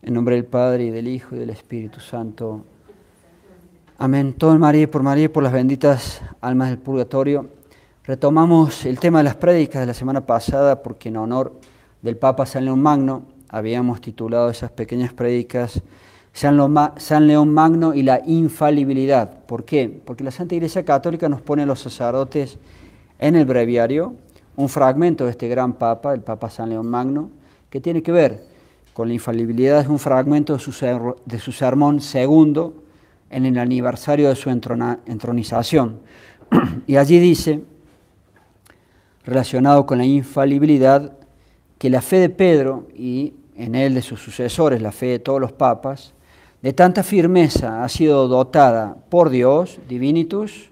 En nombre del Padre, y del Hijo, y del Espíritu Santo. Amén. Todo en María y por las benditas almas del purgatorio. Retomamos el tema de las prédicas de la semana pasada, porque en honor del Papa San León Magno habíamos titulado esas pequeñas prédicas San León Magno y la infalibilidad. ¿Por qué? Porque la Santa Iglesia Católica nos pone a los sacerdotes en el breviario un fragmento de este gran Papa, el Papa San León Magno, que tiene que ver con la infalibilidad. Es un fragmento de su sermón segundo en el aniversario de su entronización. Y allí dice, relacionado con la infalibilidad, que la fe de Pedro y en él de sus sucesores, la fe de todos los papas, de tanta firmeza ha sido dotada por Dios, Divinitus,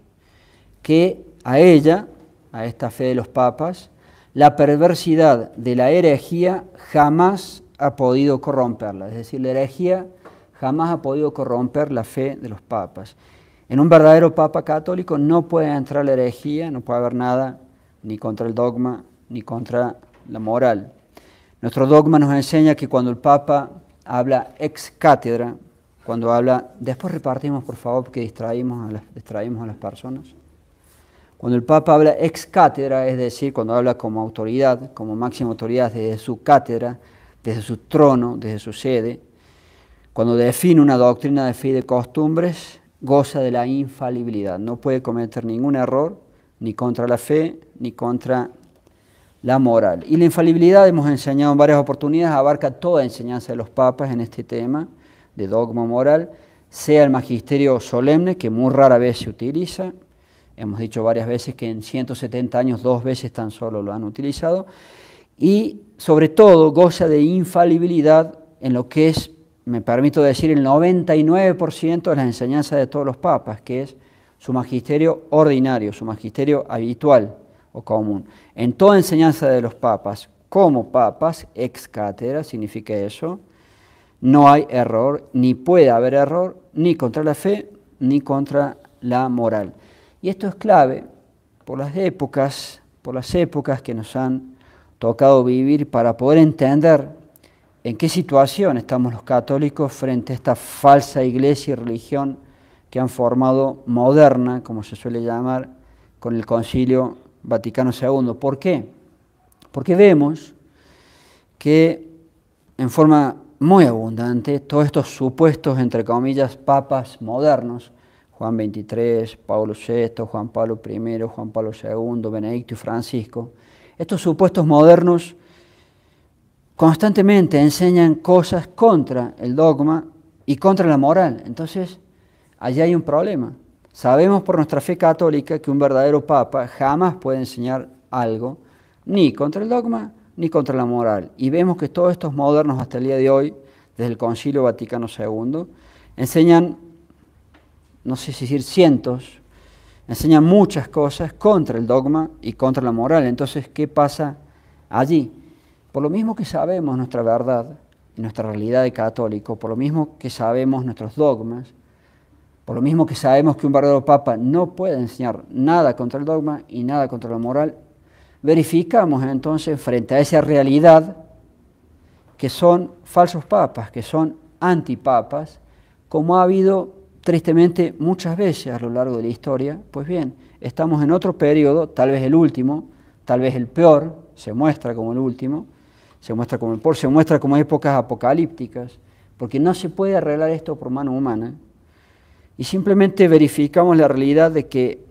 que a ella, a esta fe de los papas, la perversidad de la herejía jamás ha podido corromperla. Es decir, la herejía jamás ha podido corromper la fe de los papas. En un verdadero papa católico no puede entrar la herejía, no puede haber nada ni contra el dogma ni contra la moral. Nuestro dogma nos enseña que cuando el papa habla ex cátedra, cuando habla, después repartimos por favor porque distraímos a las personas. Cuando el Papa habla ex cátedra, es decir, cuando habla como autoridad, como máxima autoridad desde su cátedra, desde su trono, desde su sede, cuando define una doctrina de fe y de costumbres, goza de la infalibilidad. No puede cometer ningún error, ni contra la fe, ni contra la moral. Y la infalibilidad, hemos enseñado en varias oportunidades, abarca toda enseñanza de los papas en este tema de dogma moral, sea el magisterio solemne, que muy rara vez se utiliza. Hemos dicho varias veces que en 170 años 2 veces tan solo lo han utilizado. Y sobre todo goza de infalibilidad en lo que es, me permito decir, el 99% de las enseñanzas de todos los papas, que es su magisterio ordinario, su magisterio habitual o común. En toda enseñanza de los papas, como papas, ex cátedra, significa eso, no hay error, ni puede haber error, ni contra la fe, ni contra la moral. Y esto es clave por las épocas que nos han tocado vivir para poder entender en qué situación estamos los católicos frente a esta falsa iglesia y religión que han formado moderna, como se suele llamar, con el Concilio Vaticano II. ¿Por qué? Porque vemos que en forma muy abundante todos estos supuestos, entre comillas, papas modernos, Juan XXIII, Pablo VI, Juan Pablo I, Juan Pablo II, Benedicto y Francisco, estos supuestos modernos constantemente enseñan cosas contra el dogma y contra la moral. Entonces, allí hay un problema. Sabemos por nuestra fe católica que un verdadero papa jamás puede enseñar algo ni contra el dogma ni contra la moral. Y vemos que todos estos modernos hasta el día de hoy, desde el Concilio Vaticano II, enseñan, no sé si decir cientos, enseñan muchas cosas contra el dogma y contra la moral. Entonces, ¿qué pasa allí? Por lo mismo que sabemos nuestra verdad y nuestra realidad de católico, por lo mismo que sabemos nuestros dogmas, por lo mismo que sabemos que un verdadero papa no puede enseñar nada contra el dogma y nada contra la moral, verificamos entonces frente a esa realidad que son falsos papas, que son antipapas, como ha habido tristemente muchas veces a lo largo de la historia. Pues bien, estamos en otro periodo, tal vez el último, tal vez el peor, se muestra como el último, se muestra como el peor, se muestra como épocas apocalípticas, porque no se puede arreglar esto por mano humana, y simplemente verificamos la realidad de que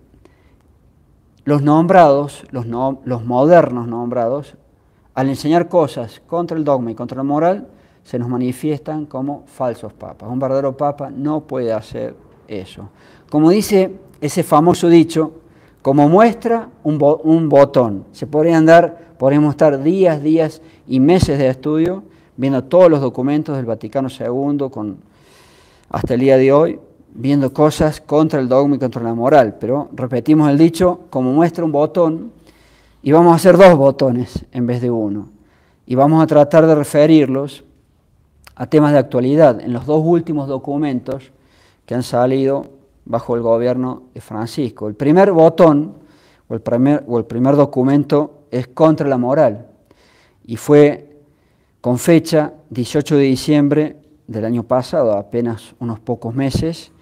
los nombrados, los modernos nombrados, al enseñar cosas contra el dogma y contra la moral, se nos manifiestan como falsos papas. Un verdadero papa no puede hacer eso. Como dice ese famoso dicho, como muestra un botón. Podríamos estar días y meses de estudio viendo todos los documentos del Vaticano II hasta el día de hoy, viendo cosas contra el dogma y contra la moral. Pero repetimos el dicho, como muestra un botón, y vamos a hacer 2 botones en vez de 1. Y vamos a tratar de referirlos a temas de actualidad en los 2 últimos documentos que han salido bajo el gobierno de Francisco. El primer botón o el primer documento es contra la moral y fue con fecha 18 de diciembre del año pasado, apenas unos pocos meses,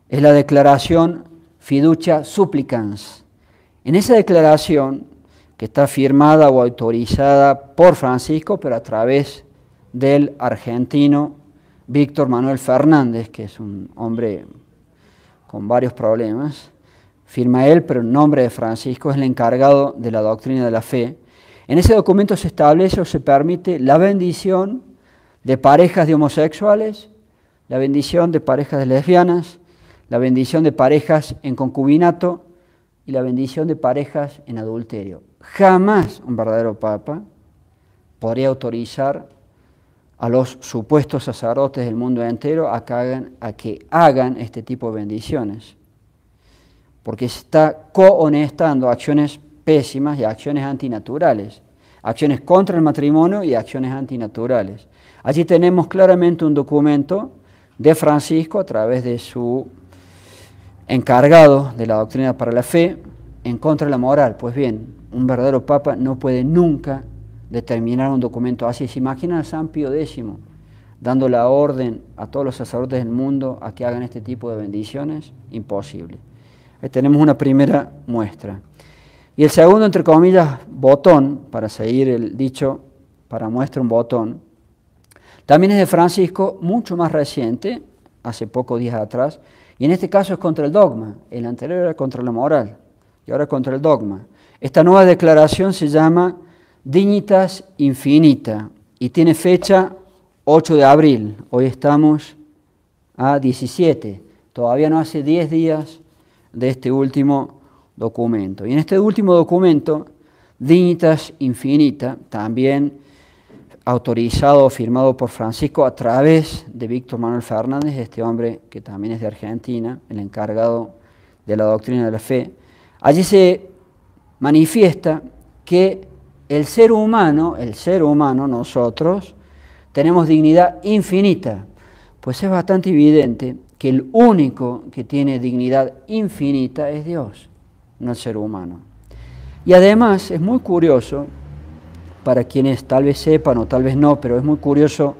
es la declaración Fiducia Supplicans. En esa declaración, que está firmada o autorizada por Francisco, pero a través del argentino Víctor Manuel Fernández, que es un hombre con varios problemas, firma él, pero en nombre de Francisco, es el encargado de la doctrina de la fe. En ese documento se establece o se permite la bendición de parejas de homosexuales, la bendición de parejas de lesbianas, la bendición de parejas en concubinato y la bendición de parejas en adulterio. Jamás un verdadero papa podría autorizar a los supuestos sacerdotes del mundo entero a que hagan este tipo de bendiciones, porque se está cohonestando acciones pésimas y acciones antinaturales, acciones contra el matrimonio y acciones antinaturales. Allí tenemos claramente un documento de Francisco a través de su encargado de la doctrina para la fe en contra de la moral. Pues bien, un verdadero papa no puede nunca determinar un documento así. ¿Se imaginan a San Pío X dando la orden a todos los sacerdotes del mundo a que hagan este tipo de bendiciones? Imposible. Ahí tenemos una primera muestra. Y el segundo, entre comillas, botón, para seguir el dicho, para muestra un botón, también es de Francisco, mucho más reciente, hace pocos días atrás, y en este caso es contra el dogma. El anterior era contra la moral, y ahora contra el dogma. Esta nueva declaración se llama Dignitas Infinita, y tiene fecha 8 de abril. Hoy estamos a 17, todavía no hace 10 días de este último documento. Y en este último documento, Dignitas Infinita, también autorizado o firmado por Francisco a través de Víctor Manuel Fernández, este hombre que también es de Argentina, el encargado de la doctrina de la fe. Allí se manifiesta que el ser humano, nosotros, tenemos dignidad infinita, pues es bastante evidente que el único que tiene dignidad infinita es Dios, no el ser humano. Y además es muy curioso, para quienes tal vez sepan o tal vez no, pero es muy curioso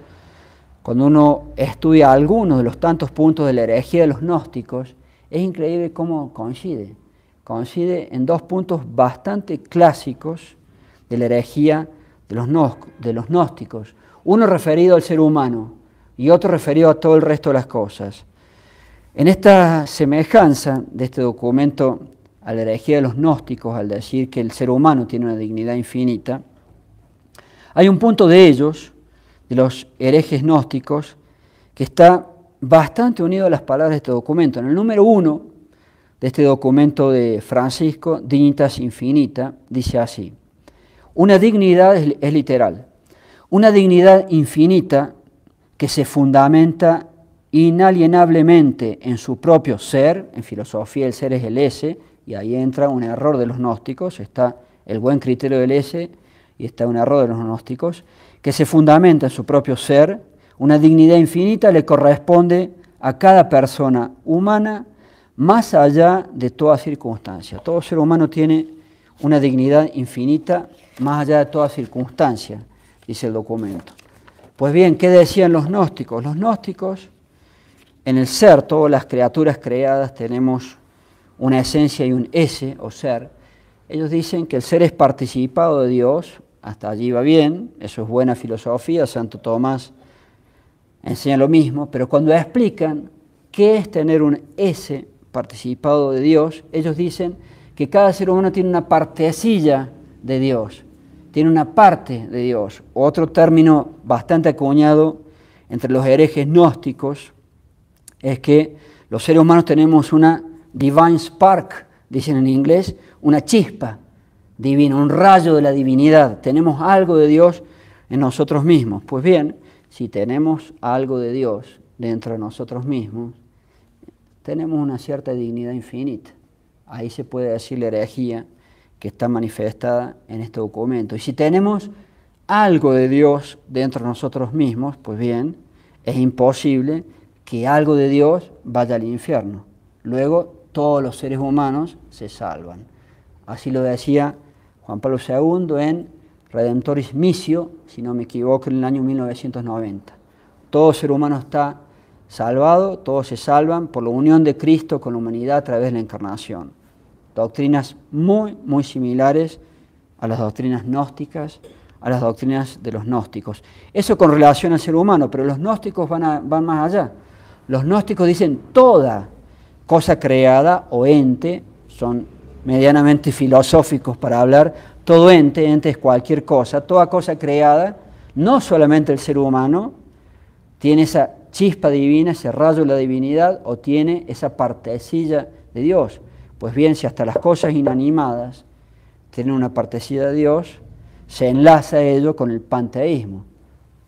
cuando uno estudia algunos de los tantos puntos de la herejía de los gnósticos, es increíble cómo coincide. Coincide en dos puntos bastante clásicos de la herejía de los gnósticos. Uno referido al ser humano y otro referido a todo el resto de las cosas. En esta semejanza de este documento a la herejía de los gnósticos, al decir que el ser humano tiene una dignidad infinita, hay un punto de ellos, de los herejes gnósticos, que está bastante unido a las palabras de este documento. En el número 1 de este documento de Francisco, Dignitas Infinita, dice así: una dignidad, es literal, una dignidad infinita que se fundamenta inalienablemente en su propio ser. En filosofía el ser es el ese, y ahí entra un error de los gnósticos, está el buen criterio del ese y está un error de los gnósticos, que se fundamenta en su propio ser. Una dignidad infinita le corresponde a cada persona humana más allá de toda circunstancia. Todo ser humano tiene una dignidad infinita más allá de toda circunstancia, dice el documento. Pues bien, ¿qué decían los gnósticos? Los gnósticos, en el ser, todas las criaturas creadas tenemos una esencia y un ese, o ser. Ellos dicen que el ser es participado de Dios, hasta allí va bien, eso es buena filosofía, Santo Tomás enseña lo mismo, pero cuando explican qué es tener un ese participado de Dios, ellos dicen que cada ser humano tiene una partecilla de Dios, tiene una parte de Dios. Otro término bastante acuñado entre los herejes gnósticos es que los seres humanos tenemos una divine spark, dicen en inglés, una chispa divina, un rayo de la divinidad. Tenemos algo de Dios en nosotros mismos. Pues bien, si tenemos algo de Dios dentro de nosotros mismos, tenemos una cierta dignidad infinita. Ahí se puede decir la herejía que está manifestada en este documento. Y si tenemos algo de Dios dentro de nosotros mismos, pues bien, es imposible que algo de Dios vaya al infierno. Luego, todos los seres humanos se salvan. Así lo decía Juan Pablo II en Redemptoris Missio, si no me equivoco, en el año 1990. Todo ser humano está salvado, todos se salvan por la unión de Cristo con la humanidad a través de la encarnación. Doctrinas muy, muy similares a las doctrinas gnósticas, a las doctrinas de los gnósticos. Eso con relación al ser humano, pero los gnósticos van más allá. Los gnósticos dicen toda cosa creada o ente, son medianamente filosóficos para hablar, todo ente es cualquier cosa, toda cosa creada, no solamente el ser humano, tiene esa chispa divina, ese rayo de la divinidad, o tiene esa partecilla de Dios. Pues bien, si hasta las cosas inanimadas tienen una partecilla de Dios, se enlaza ello con el panteísmo.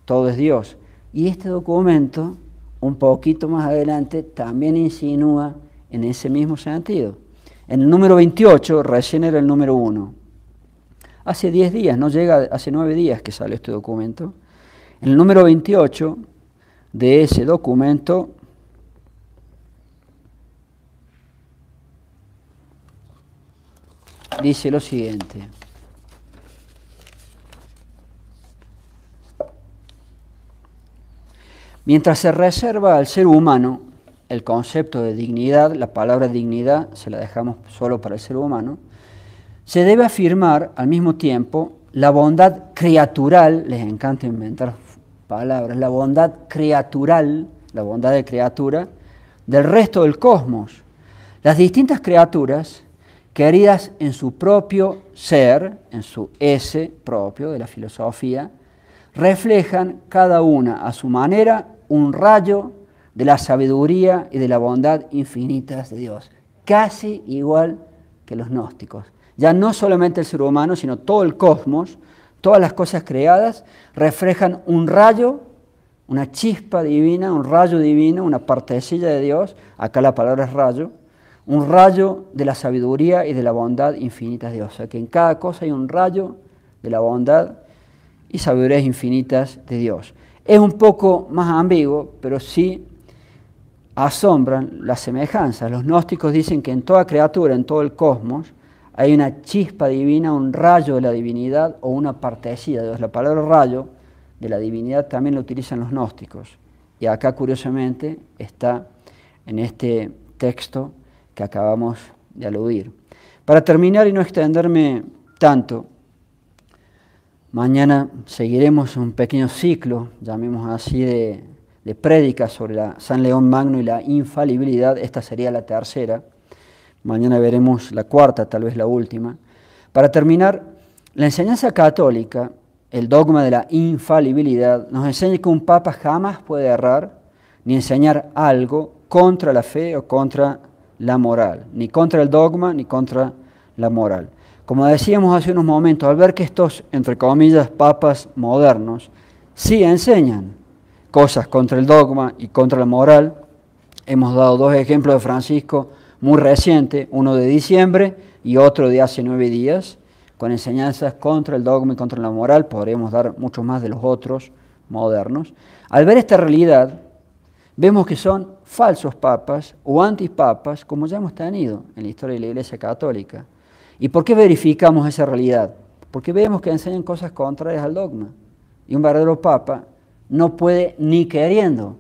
Todo es Dios. Y este documento, un poquito más adelante, también insinúa en ese mismo sentido. En el número 28, recién era el número 1. Hace 10 días, no llega, hace 9 días que sale este documento. En el número 28 de ese documento dice lo siguiente. Mientras se reserva al ser humano el concepto de dignidad, la palabra dignidad se la dejamos solo para el ser humano, se debe afirmar al mismo tiempo la bondad criatural, les encanta inventar palabras, la bondad criatural, la bondad de criatura, del resto del cosmos. Las distintas criaturas, queridas en su propio ser, en su ese propio de la filosofía, reflejan cada una a su manera un rayo de la sabiduría y de la bondad infinitas de Dios, casi igual que los gnósticos. Ya no solamente el ser humano, sino todo el cosmos, todas las cosas creadas, reflejan un rayo, una chispa divina, un rayo divino, una partecilla de Dios, acá la palabra es rayo, un rayo de la sabiduría y de la bondad infinitas de Dios. O sea que en cada cosa hay un rayo de la bondad y sabidurías infinitas de Dios. Es un poco más ambiguo, pero sí asombran las semejanzas. Los gnósticos dicen que en toda criatura, en todo el cosmos, hay una chispa divina, un rayo de la divinidad o una partecilla de Dios. La palabra rayo de la divinidad también la utilizan los gnósticos. Y acá, curiosamente, está en este texto que acabamos de aludir. Para terminar y no extenderme tanto, mañana seguiremos un pequeño ciclo, llamemos así, de prédicas sobre San León Magno y la infalibilidad. Esta sería la tercera. Mañana veremos la cuarta, tal vez la última. Para terminar, la enseñanza católica, el dogma de la infalibilidad, nos enseña que un papa jamás puede errar ni enseñar algo contra la fe o contra la moral, ni contra el dogma ni contra la moral. Como decíamos hace unos momentos, al ver que estos, entre comillas, papas modernos, sí enseñan cosas contra el dogma y contra la moral, hemos dado 2 ejemplos de Francisco muy recientes, uno de diciembre y otro de hace 9 días, con enseñanzas contra el dogma y contra la moral. Podríamos dar muchos más de los otros modernos. Al ver esta realidad, vemos que son falsos papas o antipapas, como ya hemos tenido en la historia de la Iglesia Católica. ¿Y por qué verificamos esa realidad? Porque vemos que enseñan cosas contrarias al dogma. Y un verdadero papa no puede, ni queriendo,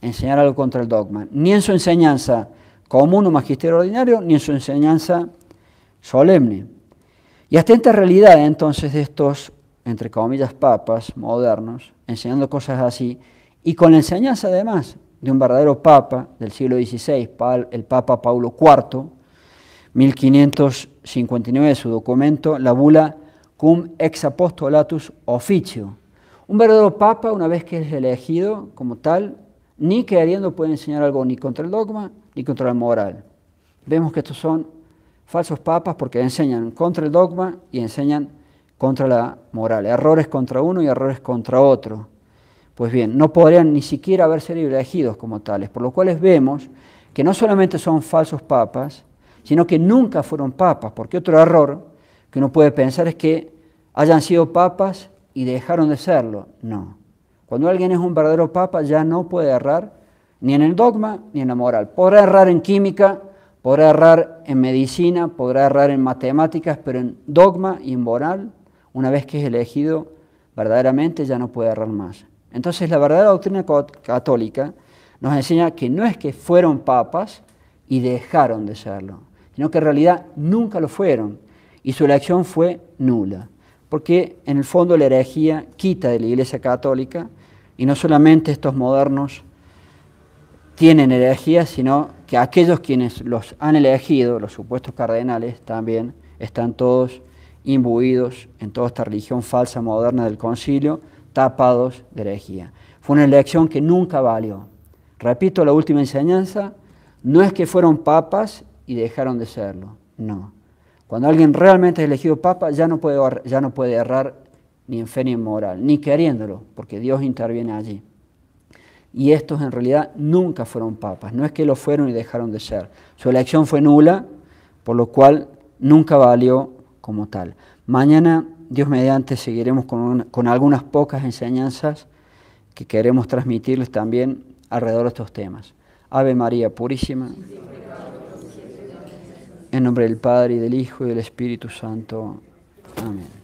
enseñar algo contra el dogma, ni en su enseñanza común o magisterio ordinario, ni en su enseñanza solemne. Y hasta esta realidad, entonces, de estos, entre comillas, papas modernos, enseñando cosas así, y con la enseñanza, además, de un verdadero papa del siglo XVI, el Papa Paulo IV, 1559, su documento, la bula Cum ex apostolatus officio. Un verdadero papa, una vez que es elegido como tal, ni queriendo puede enseñar algo ni contra el dogma ni contra la moral. Vemos que estos son falsos papas porque enseñan contra el dogma y enseñan contra la moral. Errores contra uno y errores contra otro. Pues bien, no podrían ni siquiera haber sido elegidos como tales, por lo cual vemos que no solamente son falsos papas, sino que nunca fueron papas, porque otro error que uno puede pensar es que hayan sido papas y dejaron de serlo. No. Cuando alguien es un verdadero papa ya no puede errar ni en el dogma ni en la moral. Podrá errar en química, podrá errar en medicina, podrá errar en matemáticas, pero en dogma y en moral, una vez que es elegido verdaderamente, ya no puede errar más. Entonces la verdadera doctrina católica nos enseña que no es que fueron papas y dejaron de serlo, sino que en realidad nunca lo fueron y su elección fue nula, porque en el fondo la herejía quita de la Iglesia Católica, y no solamente estos modernos tienen herejía, sino que aquellos quienes los han elegido, los supuestos cardenales, también están todos imbuidos en toda esta religión falsa moderna del concilio, tapados de herejía. Fue una elección que nunca valió. Repito la última enseñanza, no es que fueron papas y dejaron de serlo, no. Cuando alguien realmente es elegido papa, ya no puede errar ni en fe ni en moral, ni queriéndolo, porque Dios interviene allí. Y estos en realidad nunca fueron papas, no es que lo fueron y dejaron de ser. Su elección fue nula, por lo cual nunca valió como tal. Mañana, Dios mediante, seguiremos con algunas pocas enseñanzas que queremos transmitirles también alrededor de estos temas. Ave María Purísima. En nombre del Padre, y del Hijo, y del Espíritu Santo. Amén.